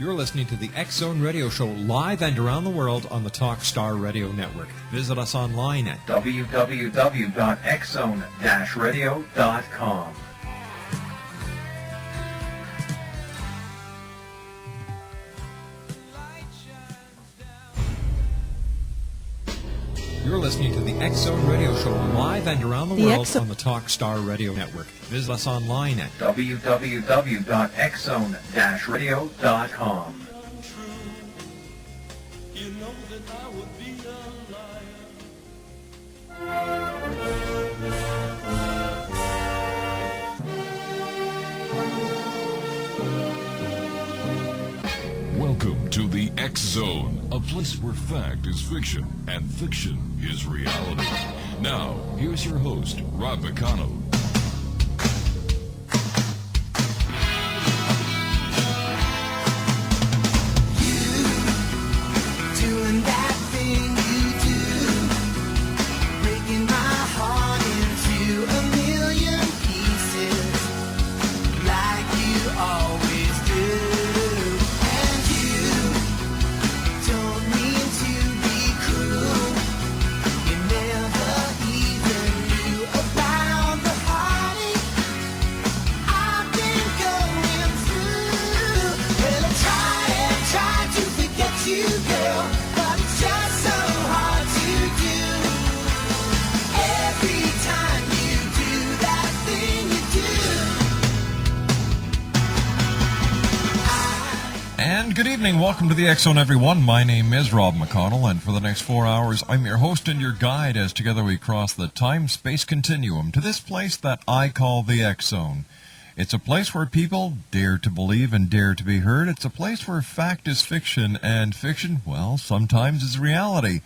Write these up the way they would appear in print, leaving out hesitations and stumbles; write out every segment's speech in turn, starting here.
You're listening to the X Zone Radio Show live and around the world on the Talkstar Radio Network. Visit us online at www.xzone-radio.com. You're listening to the X Zone Radio Show live and around the world on the Talkstar Radio Network. Visit us online at www.xzone-radio.com. Welcome to the X Zone, a place where fact is fiction and fiction is reality. Now, here's your host, Rob McConnell. Good evening. Welcome to the X Zone, everyone. My name is Rob McConnell, and for the next 4 hours, I'm your host and your guide as together we cross the time-space continuum to this place that I call the X Zone. It's a place where people dare to believe and dare to be heard. It's a place where fact is fiction, and fiction, well, sometimes is reality.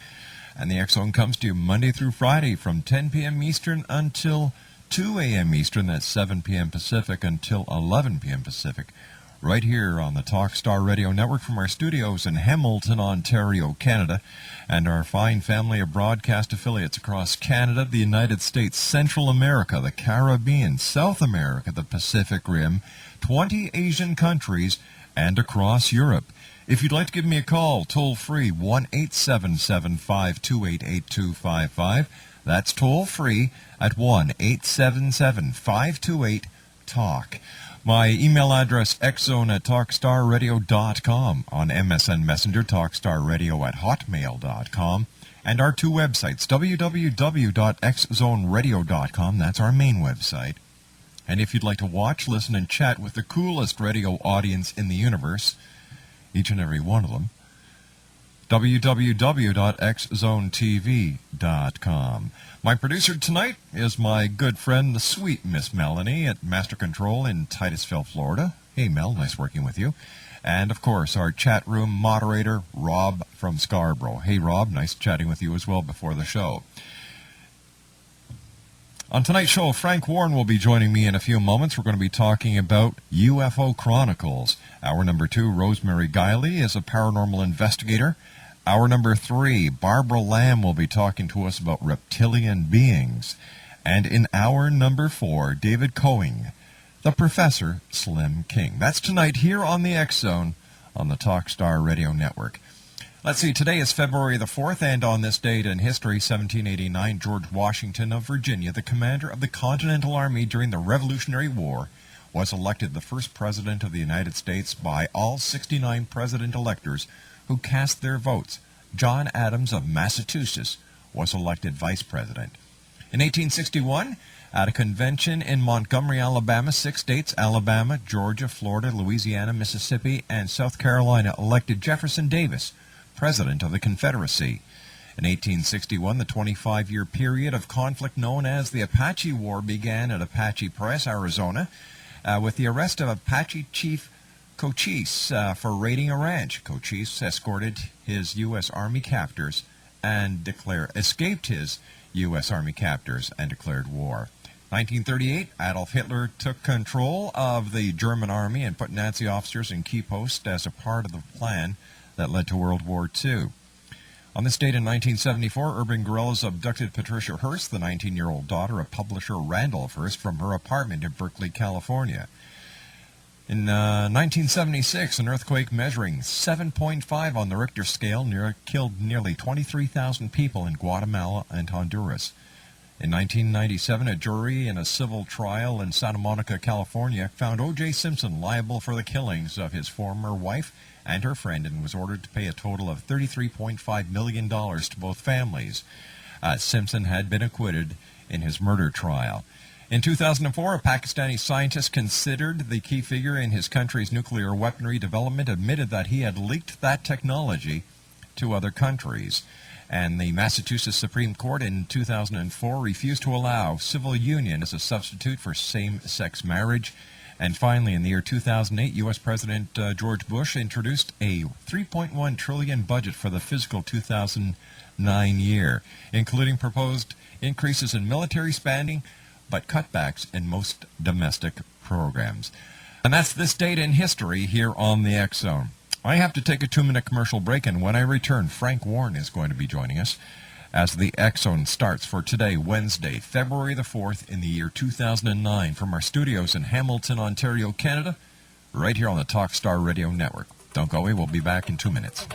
And the X Zone comes to you Monday through Friday from 10 p.m. Eastern until 2 a.m. Eastern. That's 7 p.m. Pacific until 11 p.m. Pacific. Right here on the Talkstar Radio Network from our studios in Hamilton, Ontario, Canada, and our fine family of broadcast affiliates across Canada, the United States, Central America, the Caribbean, South America, the Pacific Rim, 20 Asian countries, and across Europe. If you'd like to give me a call, toll-free, 1-877-528-8255. That's toll-free at 1-877-528-TALK. My email address, xzone@talkstarradio.com, on MSN Messenger, talkstarradio@hotmail.com, and our two websites, www.xzoneradio.com, that's our main website. And if you'd like to watch, listen, and chat with the coolest radio audience in the universe, each and every one of them, www.xzonetv.com. My producer tonight is my good friend, the sweet Miss Melanie at Master Control in Titusville, Florida. Hey, Mel, nice working with you. And, of course, our chat room moderator, Rob from Scarborough. Hey, Rob, nice chatting with you as well before the show. On tonight's show, Frank Warren will be joining me in a few moments. We're going to be talking about UFO Chronicles. Hour number 2, Rosemary Guiley is a paranormal investigator. Hour number 3, Barbara Lamb will be talking to us about reptilian beings. And in hour number 4, David Coing, the Professor Slim King. That's tonight here on the X Zone on the Talkstar Radio Network. Let's see, today is February the 4th, and on this date in history, 1789, George Washington of Virginia, the commander of the Continental Army during the Revolutionary War, was elected the first president of the United States by all 69 president electors who cast their votes. John Adams of Massachusetts was elected vice president. In 1861, at a convention in Montgomery, Alabama, 6 states, Alabama, Georgia, Florida, Louisiana, Mississippi, and South Carolina, elected Jefferson Davis president of the Confederacy. In 1861, the 25-year period of conflict known as the Apache War began at Apache Press, Arizona, with the arrest of Apache chief Cochise for raiding a ranch. Cochise escorted his U.S. Army captors and escaped his U.S. Army captors and declared war. 1938, Adolf Hitler took control of the German army and put Nazi officers in key posts as a part of the plan that led to World War II. On this date in 1974, urban guerrillas abducted Patricia Hearst, the 19-year-old 19-year-old daughter of publisher Randolph Hearst, from her apartment in Berkeley, California. 1976, In 1976, an earthquake measuring 7.5 on the Richter scale killed nearly 23,000 people in Guatemala and Honduras. In 1997, a jury in a civil trial in Santa Monica, California, found O.J. Simpson liable for the killings of his former wife and her friend and was ordered to pay a total of $33.5 million to both families. Simpson had been acquitted in his murder trial. In 2004, a Pakistani scientist considered the key figure in his country's nuclear weaponry development admitted that he had leaked that technology to other countries. And the Massachusetts Supreme Court in 2004 refused to allow civil union as a substitute for same-sex marriage. And finally, in the year 2008, U.S. President George Bush introduced a $3.1 trillion budget for the fiscal 2009 year, including proposed increases in military spending, but cutbacks in most domestic programs. And that's this date in history here on the X Zone. I have to take a 2-minute commercial break, and when I return, Frank Warren is going to be joining us as the X Zone starts for today, Wednesday, February the 4th in the year 2009 from our studios in Hamilton, Ontario, Canada, right here on the Talkstar Radio Network. Don't go away. We'll be back in 2 minutes.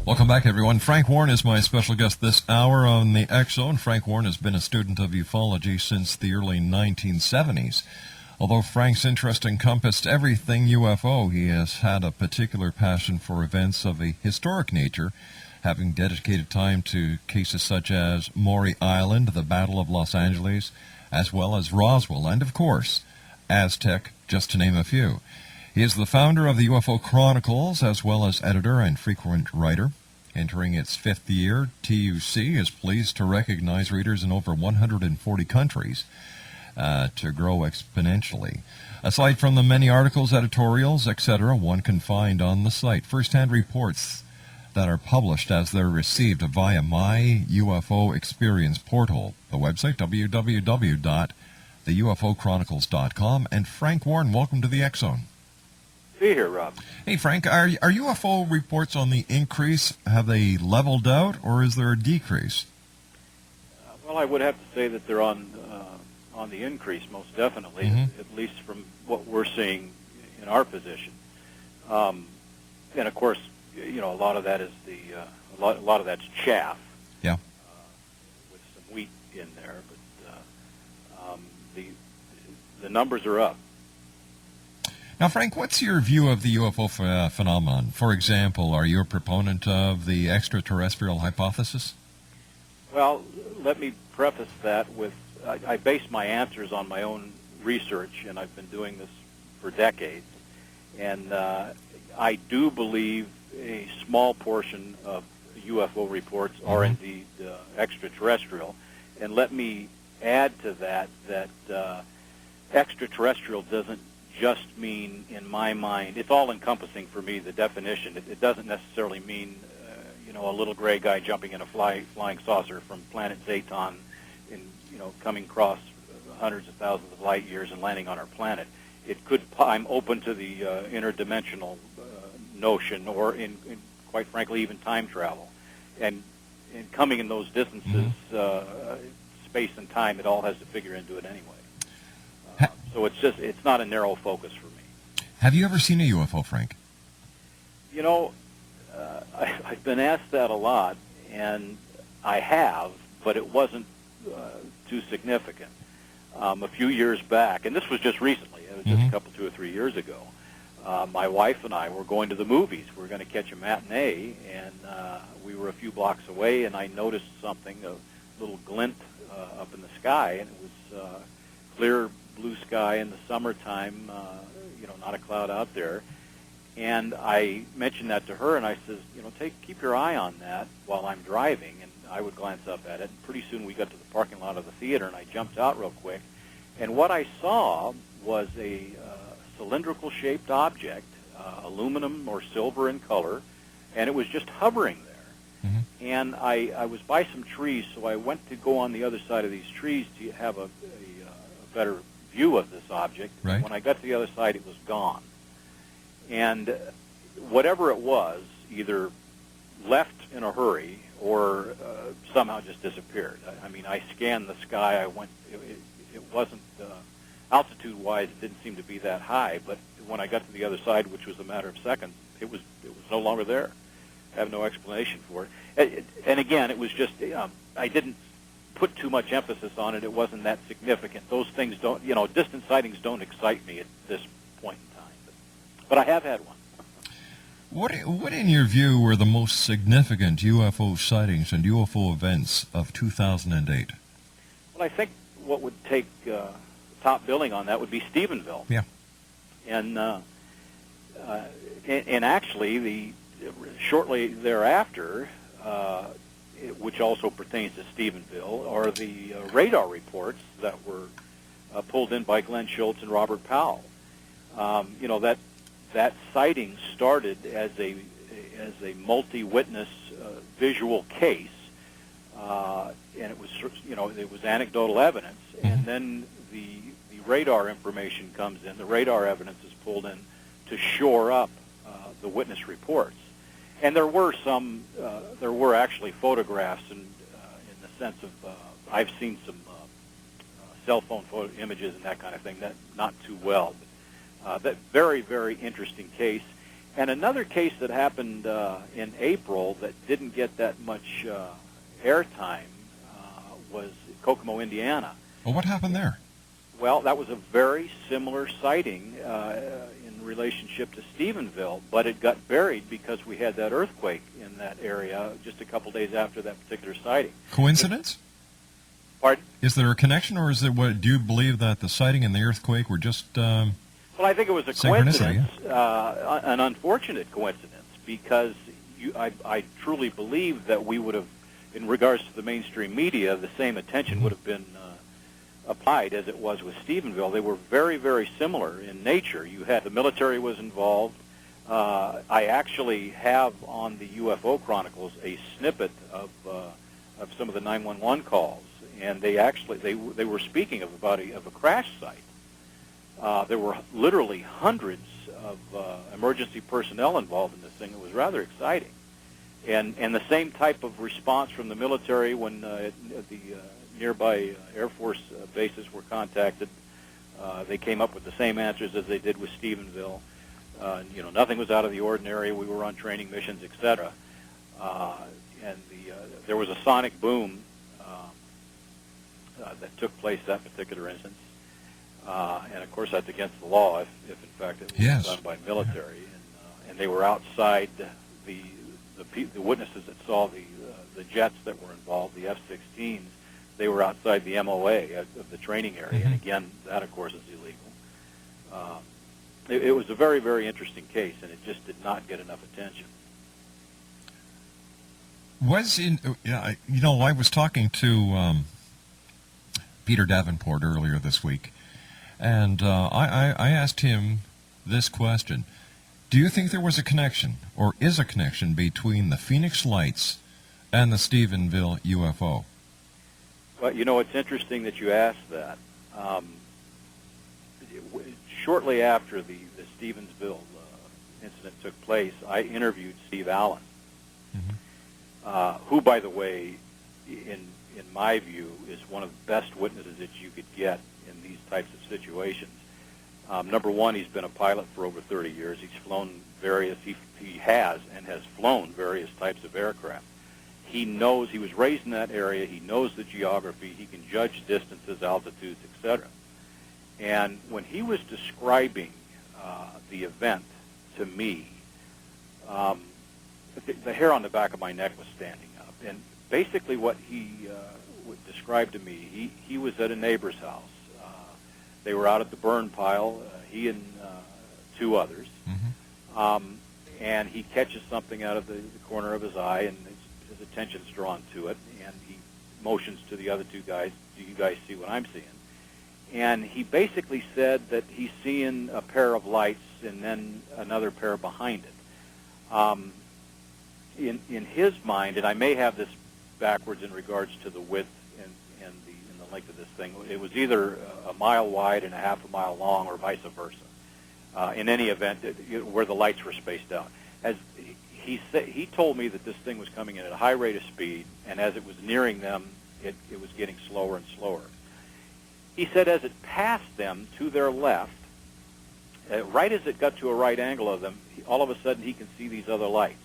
Welcome back, everyone. Frank Warren is my special guest this hour on the X Zone. Frank Warren has been a student of ufology since the early 1970s. Although Frank's interest encompassed everything UFO, he has had a particular passion for events of a historic nature, having dedicated time to cases such as Maury Island, the Battle of Los Angeles, as well as Roswell, and, of course, Aztec, just to name a few. He is the founder of the UFO Chronicles, as well as editor and frequent writer. Entering its 5th year, TUC is pleased to recognize readers in over 140 countries to grow exponentially. Aside from the many articles, editorials, etc., one can find on the site first-hand reports that are published as they're received via my UFO Experience portal, the website www.theUFOchronicles.com. And Frank Warren, welcome to the X Zone. Be here, Rob. Hey, Frank, are UFO reports on the increase? Have they leveled out, or is there a decrease? Well, I would have to say that they're on the increase, most definitely, at least from what we're seeing in our position. And of course, you know, a lot of that is a lot of that's chaff. Yeah. With some wheat in there, but the numbers are up. Now, Frank, what's your view of the UFO phenomenon? For example, are you a proponent of the extraterrestrial hypothesis? Well, let me preface that with, I base my answers on my own research, and I've been doing this for decades. And I do believe a small portion of UFO reports are indeed extraterrestrial. And let me add to that extraterrestrial doesn't just mean, in my mind, it's all-encompassing for me, the definition. It doesn't necessarily mean, a little gray guy jumping in a flying saucer from planet Zaton and, coming across hundreds of thousands of light years and landing on our planet. It could, I'm open to the interdimensional notion, or in quite frankly, even time travel. And coming in those distances, space and time, it all has to figure into it anyway. So it's not a narrow focus for me. Have you ever seen a UFO, Frank? I've been asked that a lot, and I have, but it wasn't too significant. A few years back, and this was just recently, it was just a couple, 2 or 3 years ago, my wife and I were going to the movies. We were going to catch a matinee, and we were a few blocks away, and I noticed something, a little glint up in the sky, and it was clear blue sky in the summertime, not a cloud out there. And I mentioned that to her, and I says, keep your eye on that while I'm driving. And I would glance up at it, and pretty soon we got to the parking lot of the theater, and I jumped out real quick. And what I saw was a cylindrical-shaped object, aluminum or silver in color, and it was just hovering there. And I was by some trees, so I went to go on the other side of these trees to have a better view of this object. Right. When I got to the other side, it was gone. And whatever it was, either left in a hurry or somehow just disappeared. I mean, I scanned the sky. It wasn't, altitude-wise, it didn't seem to be that high, but when I got to the other side, which was a matter of seconds, it was no longer there. I have no explanation for it. And again, it was just, I didn't put too much emphasis on it. It wasn't that significant. Those things don't, distant sightings don't excite me at this point in time. But I have had one. What, in your view, were the most significant UFO sightings and UFO events of 2008? Well, I think what would take top billing on that would be Stephenville. Yeah. And actually, shortly thereafter, which also pertains to Stephenville, are the radar reports that were pulled in by Glenn Schultz and Robert Powell. That sighting started as a multi-witness visual case, and it was anecdotal evidence, and then the radar information comes in. The radar evidence is pulled in to shore up the witness reports. And there were actually photographs in the sense of, I've seen some cell phone photo images and that kind of thing, that not too well. That very, very interesting case. And another case that happened in April that didn't get that much airtime was Kokomo, Indiana. Well, what happened there? Well, that was a very similar sighting in relationship to Stephenville, but it got buried because we had that earthquake in that area just a couple days after that particular sighting. Coincidence? Pardon? Is there a connection, or is it what? Do you believe that the sighting and the earthquake were just? Well, I think it was a coincidence, an unfortunate coincidence, because I truly believe that we would have, in regards to the mainstream media, the same attention would have been applied as it was with Stephenville. They were very, very similar in nature. You had the military was involved. I actually have on the UFO Chronicles a snippet of some of the 911 calls, and they were speaking of a crash site. There were literally hundreds of emergency personnel involved in this thing. It was rather exciting, and the same type of response from the military when the nearby Air Force bases were contacted. They came up with the same answers as they did with Stephenville. Nothing was out of the ordinary. We were on training missions, etc. And there was a sonic boom that took place that particular instance. And of course, that's against the law if in fact it was done by military. And they were outside the witnesses that saw the jets that were involved, the F-16s. They were outside the MOA of the training area, and again, that of course is illegal. It was a very, very interesting case, and it just did not get enough attention. I was talking to Peter Davenport earlier this week, and I asked him this question: do you think there was a connection, or is a connection, between the Phoenix Lights and the Stephenville UFO? Well, it's interesting that you asked that. Shortly after the Stephenville incident took place, I interviewed Steve Allen, who, by the way, in my view, is one of the best witnesses that you could get in these types of situations. Number one, he's been a pilot for over 30 years. He's flown he has flown various types of aircraft. He knows, he was raised in that area, he knows the geography, he can judge distances, altitudes, etc. And when he was describing the event to me, the hair on the back of my neck was standing up. And basically what he would describe to me, he was at a neighbor's house. They were out at the burn pile, he and two others. And he catches something out of the corner of his eye, and his attention's drawn to it, and he motions to the other two guys, do you guys see what I'm seeing? And he basically said that he's seeing a pair of lights and then another pair behind it. In his mind, and I may have this backwards in regards to the width and the length of this thing, it was either a mile wide and a half a mile long, or vice versa. In any event, where the lights were spaced out. As he told me that this thing was coming in at a high rate of speed, and as it was nearing them, it was getting slower and slower. He said as it passed them to their left, right as it got to a right angle of them, all of a sudden he can see these other lights,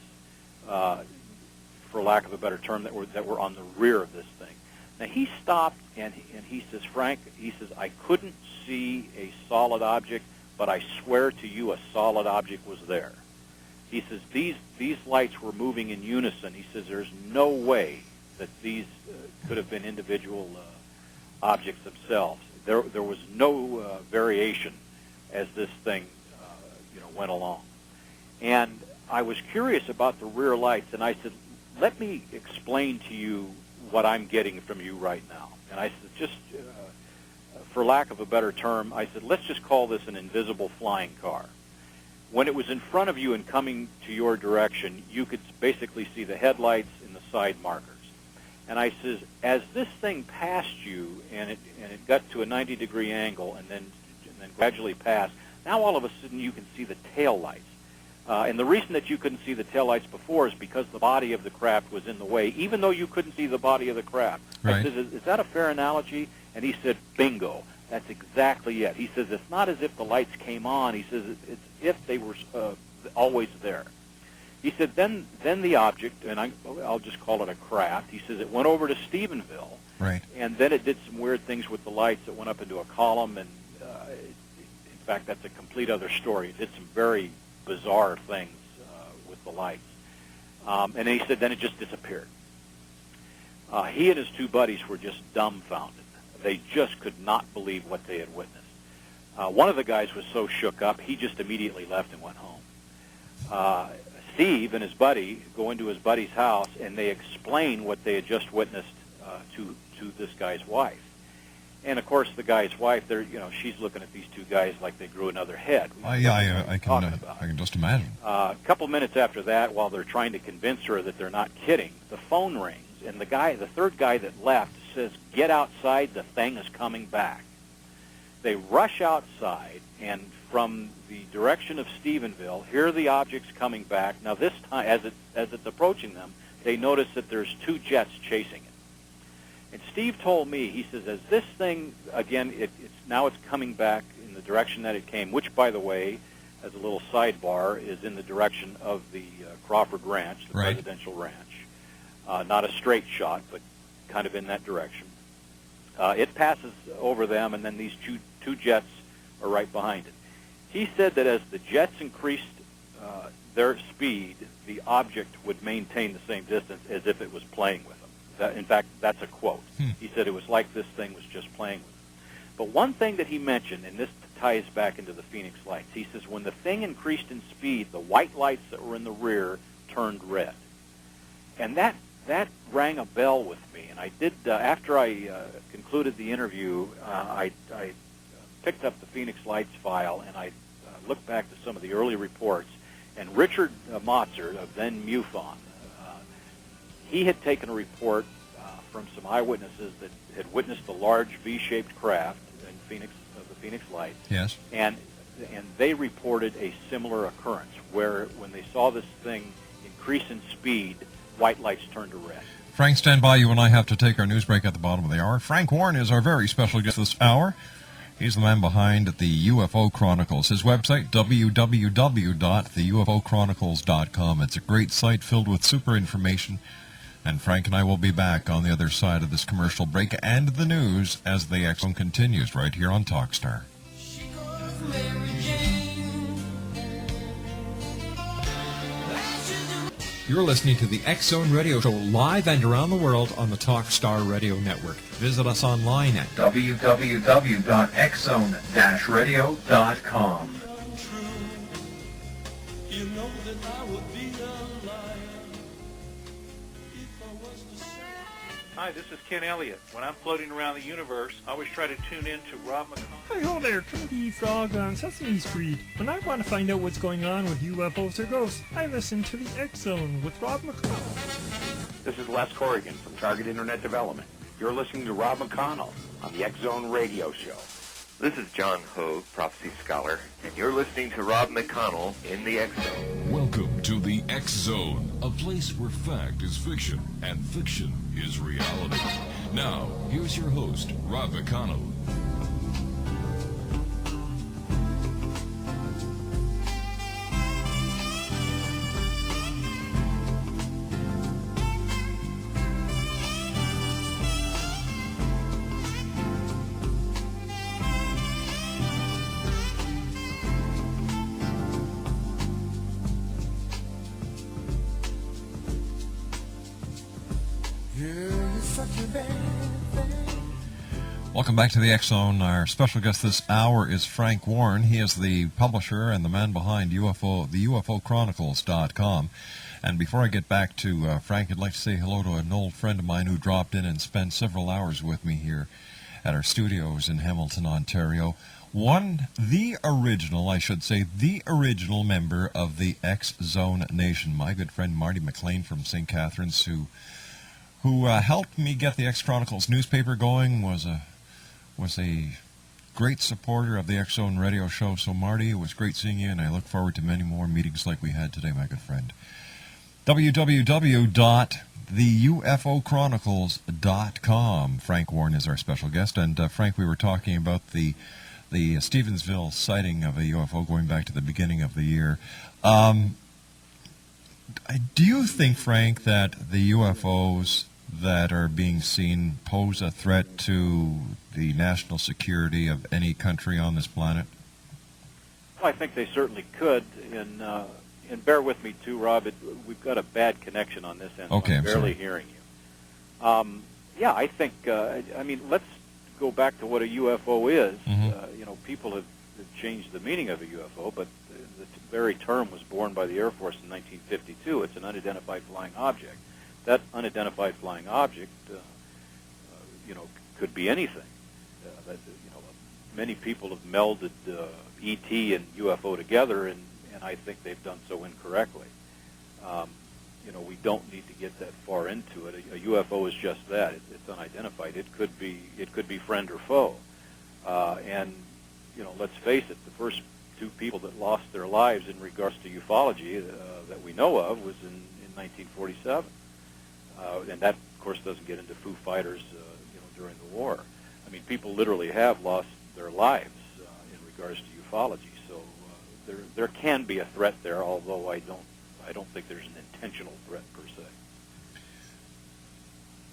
for lack of a better term, that were on the rear of this thing. Now he stopped and he says, Frank, he says, I couldn't see a solid object, but I swear to you a solid object was there. He says these lights were moving in unison. He says there's no way that these could have been individual objects themselves. There was no variation as this thing went along. And I was curious about the rear lights, and I said, let me explain to you what I'm getting from you right now. And I said, just for lack of a better term, I said, let's just call this an invisible flying car. When it was in front of you and coming to your direction, you could basically see the headlights and the side markers. And I says, as this thing passed you and it got to a 90-degree angle and then gradually passed, now all of a sudden you can see the tail lights. And the reason that you couldn't see the tail lights before is because the body of the craft was in the way, even though you couldn't see the body of the craft. Right. I said, is that a fair analogy? And he said, bingo. That's exactly it. He says, it's not as if the lights came on. He says, it's if they were always there. He said, then the object, and I'll just call it a craft, he says it went over to Stephenville, Right. and then it did some weird things with the lights. It went up into a column, and in fact, that's a complete other story. It did some very bizarre things with the lights. And he said, then it just disappeared. He and his two buddies were just dumbfounded. They just could not believe what they had witnessed. One of the guys was so shook up, he just immediately left and went home. Steve and his buddy go into his buddy's house, and they explain what they had just witnessed to this guy's wife. And of course, the guy's wife, she's looking at these two guys like they grew another head. I can just imagine. A couple minutes after that, while they're trying to convince her that they're not kidding, the phone rings, and the third guy that left says, "Get outside, the thing is coming back." They rush outside, and from the direction of Stephenville, hear the objects coming back. Now this time, as it's approaching them, they notice that there's two jets chasing it. And Steve told me, he says, as this thing, again, it's coming back in the direction that it came, which, by the way, as a little sidebar, is in the direction of the Crawford Ranch, the Right. presidential ranch. Not a straight shot, but kind of in that direction. It passes over them, and then these two jets are right behind it. He said that as the jets increased their speed, the object would maintain the same distance as if it was playing with them. In fact, that's a quote. He said it was like this thing was just playing with them. But one thing that he mentioned, and this ties back into the Phoenix lights, he says when the thing increased in speed, the white lights that were in the rear turned red. And that rang a bell with me. And I did, after I concluded the interview, I picked up the Phoenix Lights file, and I looked back to some of the early reports. And Richard Motzer of then MUFON, he had taken a report from some eyewitnesses that had witnessed the large V-shaped craft in the Phoenix Lights. Yes. And they reported a similar occurrence where when they saw this thing increase in speed, white lights turned to red. Frank, stand by. You and I have to take our news break at the bottom of the hour. Frank Warren is our very special guest this hour. He's the man behind the UFO Chronicles. His website, www.theUFOchronicles.com. It's a great site filled with super information. And Frank and I will be back on the other side of this commercial break and the news as the X Zone continues right here on Talkstar. You're listening to the X Zone Radio Show live and around the world on the Talkstar Radio Network. Visit us online at www.xzone-radio.com. You know that I would be a liar if I was to say Hi, this is Ken Elliott. When I'm floating around the universe, I always try to tune in to Rob McConnell. Hi ho there, Twinkie Frog on Sesame Street. When I want to find out what's going on with UFOs or ghosts, I listen to the X Zone with Rob McConnell. This is Les Corrigan from Target Internet Development. You're listening to Rob McConnell on the X Zone Radio Show. This is John Hogue, prophecy scholar, and you're listening to Rob McConnell in the X Zone. Welcome to the X Zone, a place where fact is fiction and fiction is reality. Now, here's your host, Rob McConnell. Welcome back to the X Zone. Our special guest this hour is Frank Warren. He is the publisher and the man behind the UFO Chronicles.com. And before I get back to Frank, I'd like to say hello to an old friend of mine who dropped in and spent several hours with me here at our studios in Hamilton, Ontario. The original member of the X Zone Nation, my good friend Marty McLean from St. Catharines, who helped me get the X Chronicles newspaper going, was a great supporter of the X Zone radio show. So Marty, it was great seeing you, and I look forward to many more meetings like we had today, my good friend. www.theUFOChronicles.com. Frank Warren is our special guest, and Frank, we were talking about the Stevensville sighting of a UFO going back to the beginning of the year. Do you think, Frank, that the UFOs that are being seen pose a threat to the national security of any country on this planet? Well, I think they certainly could, and bear with me too, Rob. We've got a bad connection on this end. Okay, so I'm I'm barely sorry. hearing you. I think. Let's go back to what a UFO is. Mm-hmm. People have changed the meaning of a UFO, but the very term was born by the Air Force in 1952. It's an unidentified flying object. That unidentified flying object, could be anything. Many people have melded ET and UFO together, and I think they've done so incorrectly. We don't need to get that far into it. A UFO is just that. It's unidentified. It could be friend or foe. Let's face it, the first two people that lost their lives in regards to ufology that we know of was in 1947. And that, of course, doesn't get into Foo Fighters, during the war. I mean, people literally have lost their lives in regards to ufology. So there can be a threat there, although I don't think there's an intentional threat per se.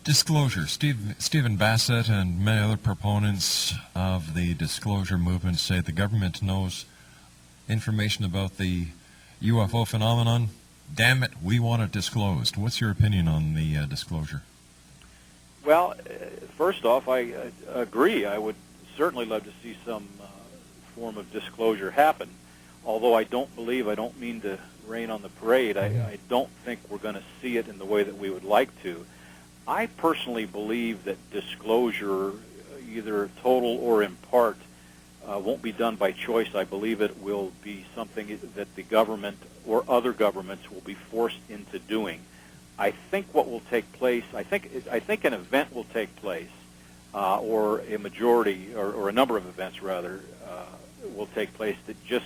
Disclosure. Stephen Bassett and many other proponents of the disclosure movement say the government knows information about the UFO phenomenon. Damn it, we want it disclosed. What's your opinion on the disclosure? Well, first off, I agree. I would certainly love to see some form of disclosure happen, although I don't mean to rain on the parade. I don't think we're going to see it in the way that we would like to. I personally believe that disclosure, either total or in part, won't be done by choice. I believe it will be something that the government or other governments will be forced into doing. I think what will take place, I think an event will take place, or a majority, or a number of events rather, will take place that just,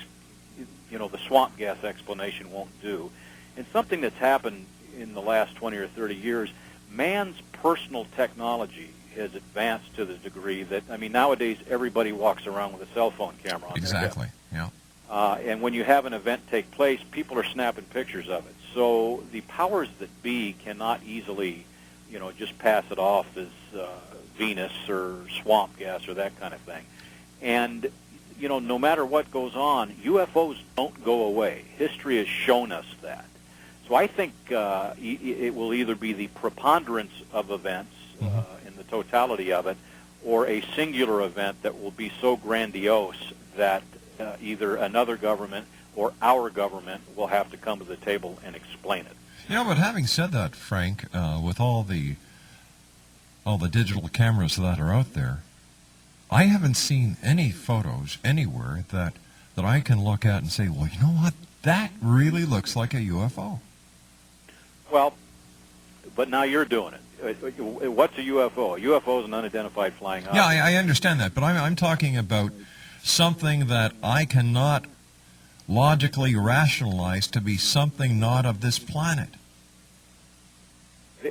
the swamp gas explanation won't do. And something that's happened in the last 20 or 30 years, man's personal technology has advanced to the degree that, nowadays everybody walks around with a cell phone camera on Exactly, their hip. yeah. And when you have an event take place, people are snapping pictures of it. So the powers that be cannot easily, just pass it off as Venus or swamp gas or that kind of thing. And, no matter what goes on, UFOs don't go away. History has shown us that. So I think it will either be the preponderance of events in the totality of it, or a singular event that will be so grandiose that either another government or our government will have to come to the table and explain it. But having said that, Frank, with all the all the digital cameras that are out there, I haven't seen any photos anywhere that I can look at and say, well, you know what? That really looks like a UFO. Well, but now you're doing it. What's a UFO? A UFO is an unidentified flying object. Yeah, I understand that, but I'm talking about something that I cannot logically rationalize to be something not of this planet.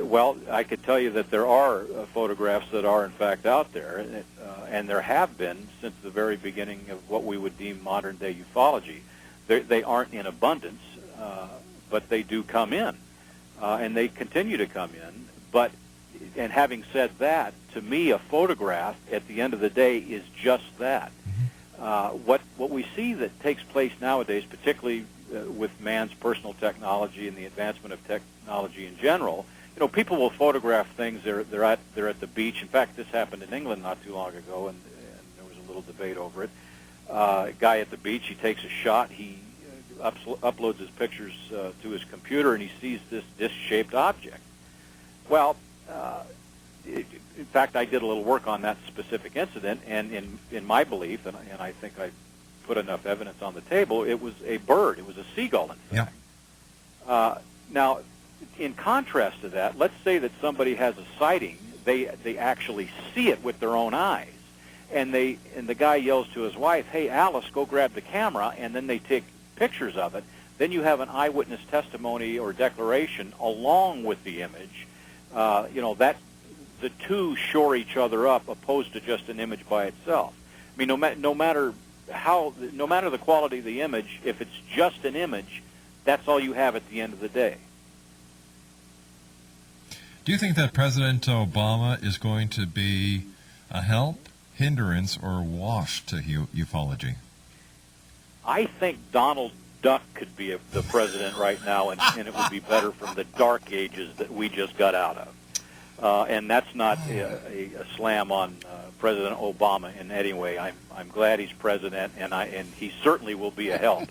Well, I could tell you that there are photographs that are in fact out there, and there have been since the very beginning of what we would deem modern-day ufology. They aren't in abundance, but they do come in, and they continue to come in. And having said that, to me, a photograph at the end of the day is just that. What we see that takes place nowadays, particularly with man's personal technology and the advancement of technology in general, people will photograph things. They're at the beach. In fact, this happened in England not too long ago, and there was a little debate over it. A guy at the beach, he takes a shot. He uploads his pictures to his computer, and he sees this disc-shaped object. Well, in fact, I did a little work on that specific incident, and in my belief, and I think I put enough evidence on the table, it was a bird. It was a seagull, in fact. Yeah. Now, in contrast to that, let's say that somebody has a sighting. They actually see it with their own eyes, and the guy yells to his wife, "Hey, Alice, go grab the camera," and then they take pictures of it. Then you have an eyewitness testimony or declaration along with the image. That the two shore each other up, opposed to just an image by itself. I mean, no matter the quality of the image, if it's just an image, that's all you have at the end of the day. Do you think that President Obama is going to be a help, hindrance, or wash to ufology? I think Donald Duck could be the president right now, and it would be better from the dark ages that we just got out of. And that's not a slam on President Obama in any way. I'm glad he's president, and he certainly will be a help.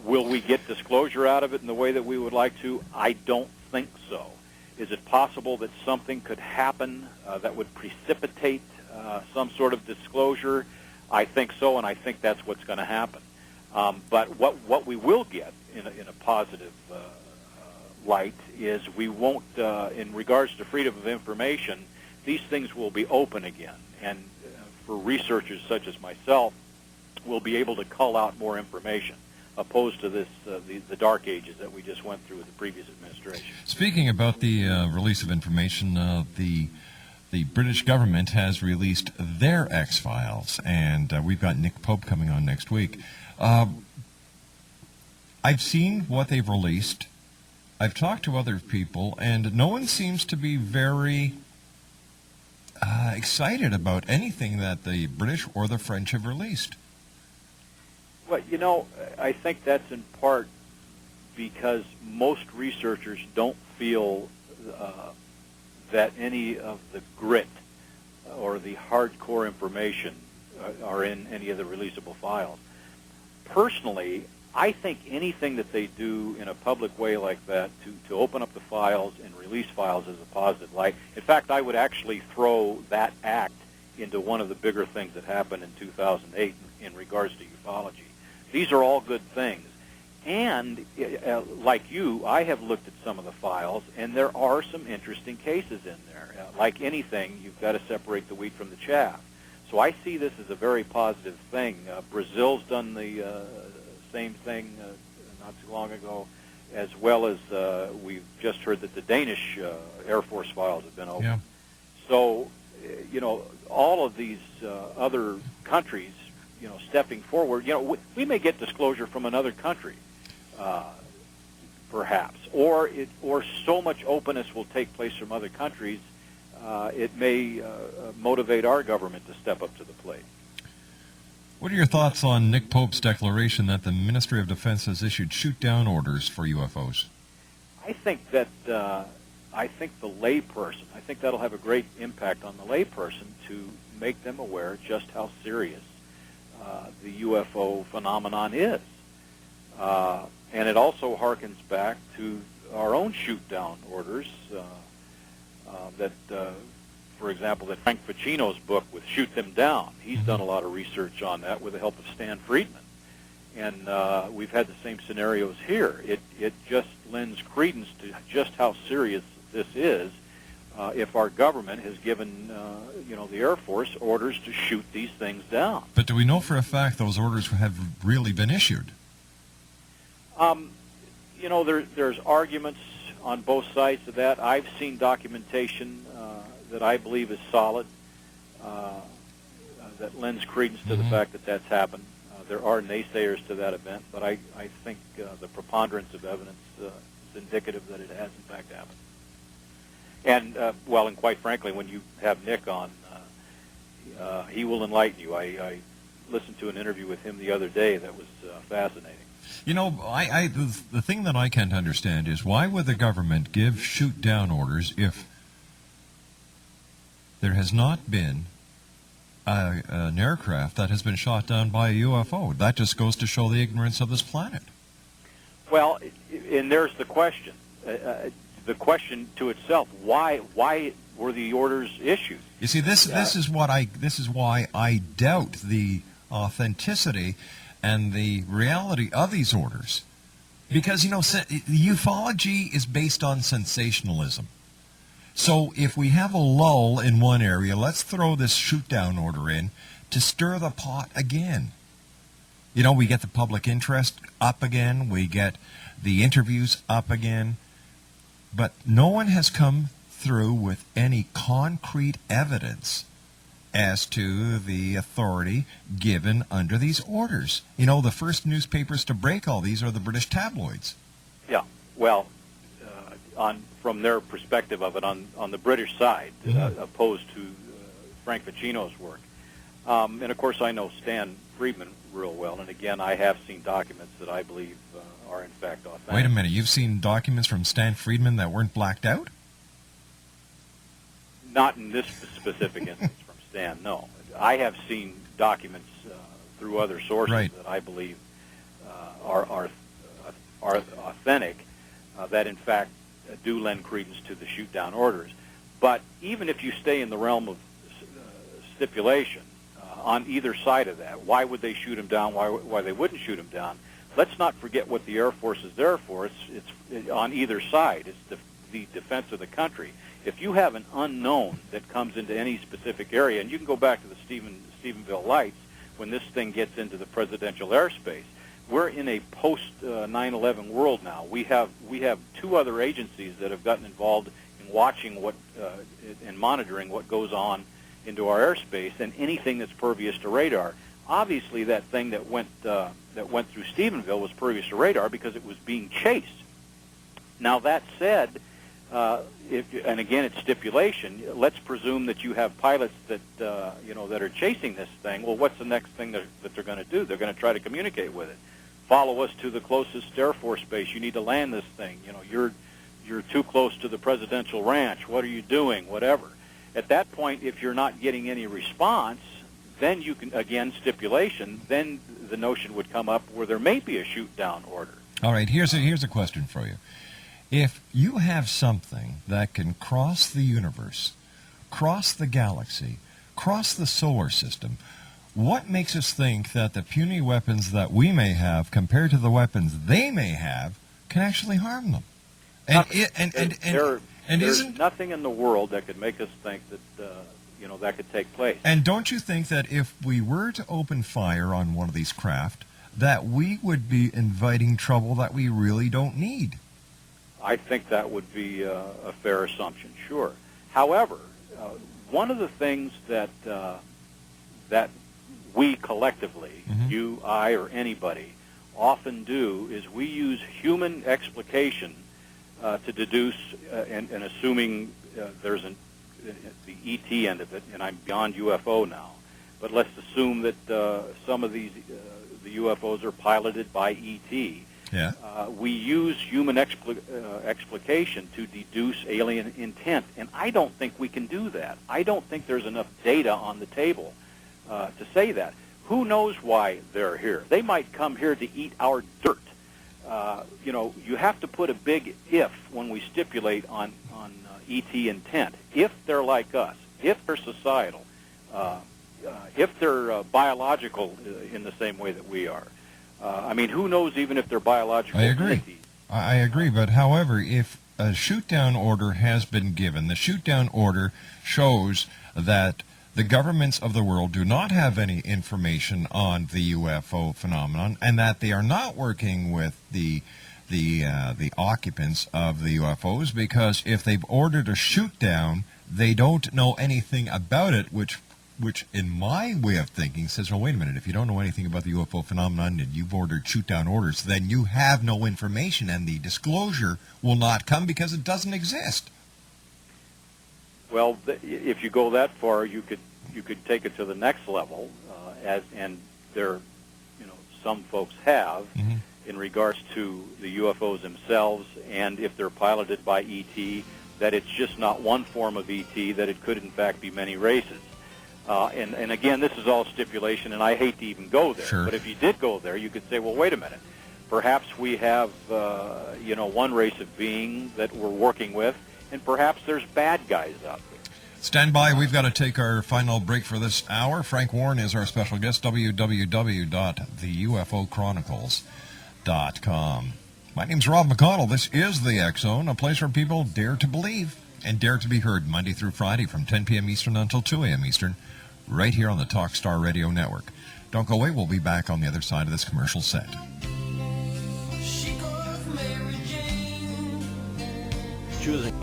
Will we get disclosure out of it in the way that we would like to? I don't think so. Is it possible that something could happen that would precipitate some sort of disclosure? I think so, and I think that's what's going to happen. But what we will get in a positive light is we won't, in regards to freedom of information, these things will be open again. And for researchers such as myself, we'll be able to cull out more information, opposed to this the dark ages that we just went through with the previous administration. Speaking about the release of information, the British government has released their X-Files, and we've got Nick Pope coming on next week. I've seen what they've released. I've talked to other people, and no one seems to be very excited about anything that the British or the French have released. Well, I think that's in part because most researchers don't feel that any of the grit or the hardcore information are in any of the releasable files. Personally, I think anything that they do in a public way like that to open up the files and release files is a positive light. In fact, I would actually throw that act into one of the bigger things that happened in 2008 in regards to ufology. These are all good things. And like you, I have looked at some of the files, and there are some interesting cases in there. Like anything, you've got to separate the wheat from the chaff. So I see this as a very positive thing. Brazil's done the same thing not too long ago, as well as we've just heard that the Danish Air Force files have been opened. Yeah. So, all of these other countries, stepping forward, we may get disclosure from another country, perhaps, or so much openness will take place from other countries, it may motivate our government to step up to the plate. What are your thoughts on Nick Pope's declaration that the Ministry of Defense has issued shoot-down orders for UFOs? I think that the layperson, I think that'll have a great impact on the layperson to make them aware just how serious the UFO phenomenon is. And it also harkens back to our own shoot-down orders that for example, that Frank Ficino's book with Shoot Them Down, he's done a lot of research on that with the help of Stan Friedman. And we've had the same scenarios here. It just lends credence to just how serious this is if our government has given, the Air Force orders to shoot these things down. But do we know for a fact those orders have really been issued? There's arguments on both sides of that. I've seen documentation that I believe is solid, that lends credence to the fact that that's happened. There are naysayers to that event, but I think the preponderance of evidence is indicative that it has, in fact, happened. And, and quite frankly, when you have Nick on, he will enlighten you. I listened to an interview with him the other day that was fascinating. The thing that I can't understand is why would the government give shoot-down orders if there has not been an aircraft that has been shot down by a UFO? That just goes to show the ignorance of this planet. Well, and there's the question. The question to itself: Why were the orders issued? You see, this is why I doubt the authenticity and the reality of these orders, because ufology is based on sensationalism. So if we have a lull in one area, let's throw this shoot-down order in to stir the pot again. We get the public interest up again, we get the interviews up again, but no one has come through with any concrete evidence as to the authority given under these orders. The first newspapers to break all these are the British tabloids. Yeah, well, from their perspective of it, on the British side, opposed to Frank Ficino's work. And, of course, I know Stan Friedman real well, and, again, I have seen documents that I believe are, in fact, authentic. Wait a minute, you've seen documents from Stan Friedman that weren't blacked out? Not in this specific instance from Stan, no. I have seen documents through other sources that I believe are authentic, that, in fact, do lend credence to the shoot-down orders. But even if you stay in the realm of stipulation, on either side of that, why would they shoot him down, why they wouldn't shoot him down? Let's not forget what the Air Force is there for. It's on either side. It's the defense of the country. If you have an unknown that comes into any specific area, and you can go back to the Stephenville Lights, when this thing gets into the presidential airspace, we're in a post-9/11 world now. We have two other agencies that have gotten involved in watching and monitoring what goes on into our airspace and anything that's pervious to radar. Obviously, that thing that went through Stephenville was pervious to radar because it was being chased. Now, that said, and again, it's stipulation. Let's presume that you have pilots that that are chasing this thing. Well, what's the next thing that they're going to do? They're going to try to communicate with it. Follow us to the closest Air Force base. You need to land this thing. You're too close to the presidential ranch. What are you doing? Whatever. At that point, if you're not getting any response, then you can, again, stipulation, then the notion would come up where there may be a shoot-down order. All right, here's a question for you. If you have something that can cross the universe, cross the galaxy, cross the solar system, what makes us think that the puny weapons that we may have compared to the weapons they may have can actually harm them? There's nothing in the world that could make us think that that could take place. And don't you think that if we were to open fire on one of these craft, that we would be inviting trouble that we really don't need? I think that would be a fair assumption, sure. However, one of the things that we collectively, you, I, or anybody, often do is we use human explication to deduce, and assuming there's the ET end of it, and I'm beyond UFO now, but let's assume that some of the UFOs are piloted by ET. Yeah. We use human explication to deduce alien intent, and I don't think we can do that. I don't think there's enough data on the table to say that. Who knows why they're here? They might come here to eat our dirt. You have to put a big if when we stipulate on ET intent. If they're like us, if they're societal, if they're biological in the same way that we are. I mean, who knows even if they're biological? I agree. I agree, but however, if a shoot-down order has been given, the shoot-down order shows that the governments of the world do not have any information on the UFO phenomenon, and that they are not working with the occupants of the UFOs, because if they've ordered a shoot-down, they don't know anything about it, which in my way of thinking says, well, wait a minute, if you don't know anything about the UFO phenomenon and you've ordered shoot-down orders, then you have no information, and the disclosure will not come because it doesn't exist. Well, if you go that far, you could take it to the next level, and there, some folks have, in regards to the UFOs themselves, and if they're piloted by ET, that it's just not one form of ET, that it could in fact be many races. And again, this is all stipulation, and I hate to even go there. Sure. But if you did go there, you could say, well, wait a minute. Perhaps we have, one race of being that we're working with, and perhaps there's bad guys out there. Stand by. We've got to take our final break for this hour. Frank Warren is our special guest, www.theUFOChronicles.com. My name's Rob McConnell. This is the X Zone, a place where people dare to believe and dare to be heard Monday through Friday from 10 p.m. Eastern until 2 a.m. Eastern, right here on the Talkstar Radio Network. Don't go away. We'll be back on the other side of this commercial set. Choosing.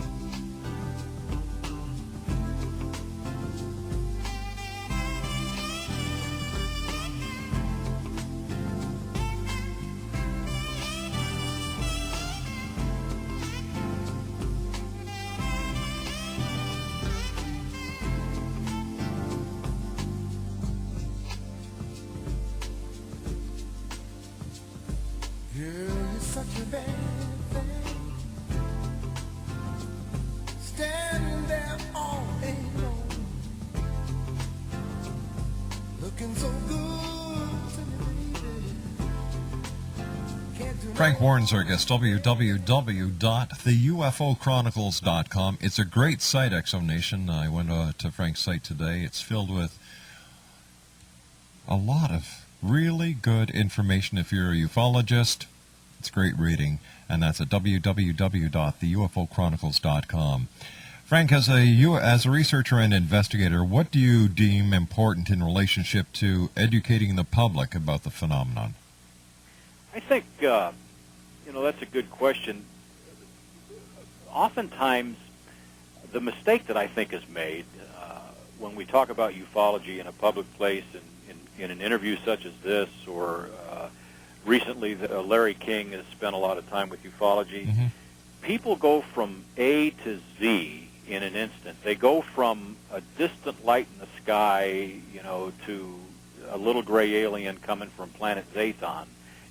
Frank Warren's our guest, www.theUFOChronicles.com. It's a great site, Exo Nation. I went to Frank's site today. It's filled with a lot of really good information if you're a ufologist. It's great reading, and that's at www.theUFOChronicles.com. Frank, as a researcher and investigator, what do you deem important in relationship to educating the public about the phenomenon? I think, that's a good question. Oftentimes, the mistake that I think is made when we talk about ufology in a public place, in an interview such as this, or recently Larry King has spent a lot of time with ufology, people go from A to Z in an instant. They go from a distant light in the sky, to a little gray alien coming from planet Zathon.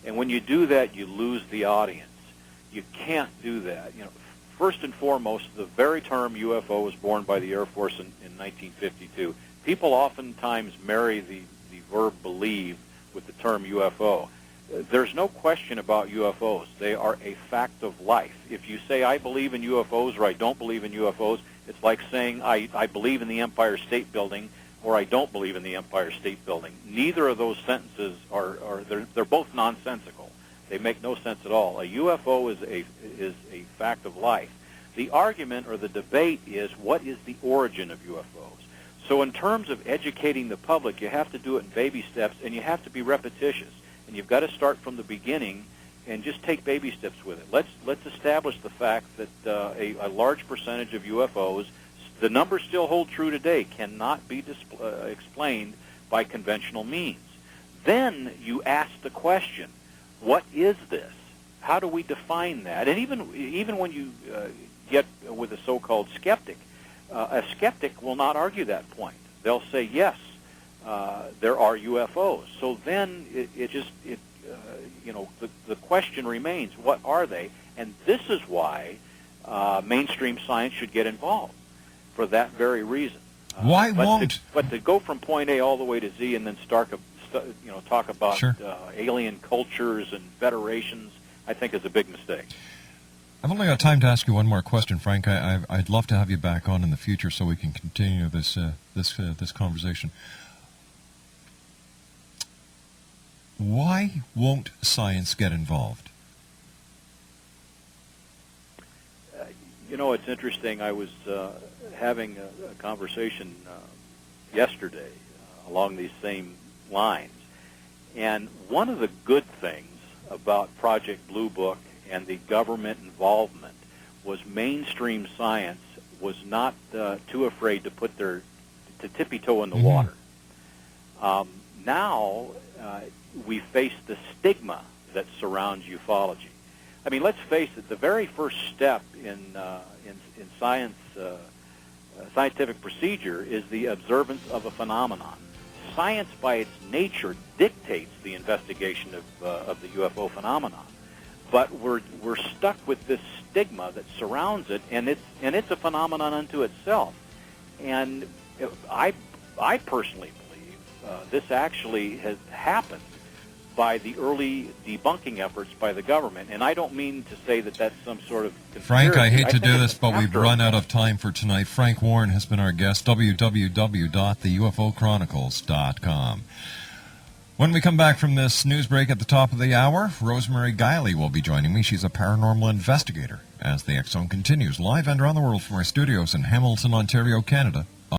And when you do that, you lose the audience. You can't do that. First and foremost, the very term UFO was born by the Air Force in 1952. People oftentimes marry the verb believe with the term UFO. There's no question about UFOs. They are a fact of life. If you say, I believe in UFOs or I don't believe in UFOs, it's like saying, I believe in the Empire State Building or I don't believe in the Empire State Building. Neither of those sentences they're both nonsensical. They make no sense at all. A UFO is a fact of life. The argument or the debate is, what is the origin of UFOs? So in terms of educating the public, you have to do it in baby steps, and you have to be repetitious. And you've got to start from the beginning and just take baby steps with it. Let's establish the fact that a large percentage of UFOs, the numbers still hold true today, cannot be explained by conventional means. Then you ask the question, what is this? How do we define that? And even when you get with a so-called skeptic, a skeptic will not argue that point. They'll say, yes, there are UFOs. So then the question remains, what are they? And this is why mainstream science should get involved, for that very reason. Why won't? But to go from point A all the way to Z and then talk about Sure. Alien cultures and federations, I think is a big mistake. I've only got time to ask you one more question, Frank. I'd love to have you back on in the future so we can continue this conversation. Why won't science get involved? It's interesting. I was having a conversation yesterday along these same lines. And one of the good things about Project Blue Book and the government involvement was mainstream science was not too afraid to put to tippy-toe in the water. Now we face the stigma that surrounds ufology. I mean, let's face it, the very first step in science, scientific procedure is the observance of a phenomenon. Science, by its nature, dictates the investigation of the UFO phenomenon, but we're stuck with this stigma that surrounds it, and it's a phenomenon unto itself. And I personally believe this actually has happened by the early debunking efforts by the government, and I don't mean to say that that's some sort of conspiracy. Frank, I hate to do this, but we've run out of time for tonight. Frank Warren has been our guest, www.theUFOchronicles.com. When we come back from this news break at the top of the hour, Rosemary Guiley will be joining me. She's a paranormal investigator as the X Zone continues live and around the world from our studios in Hamilton, Ontario, Canada.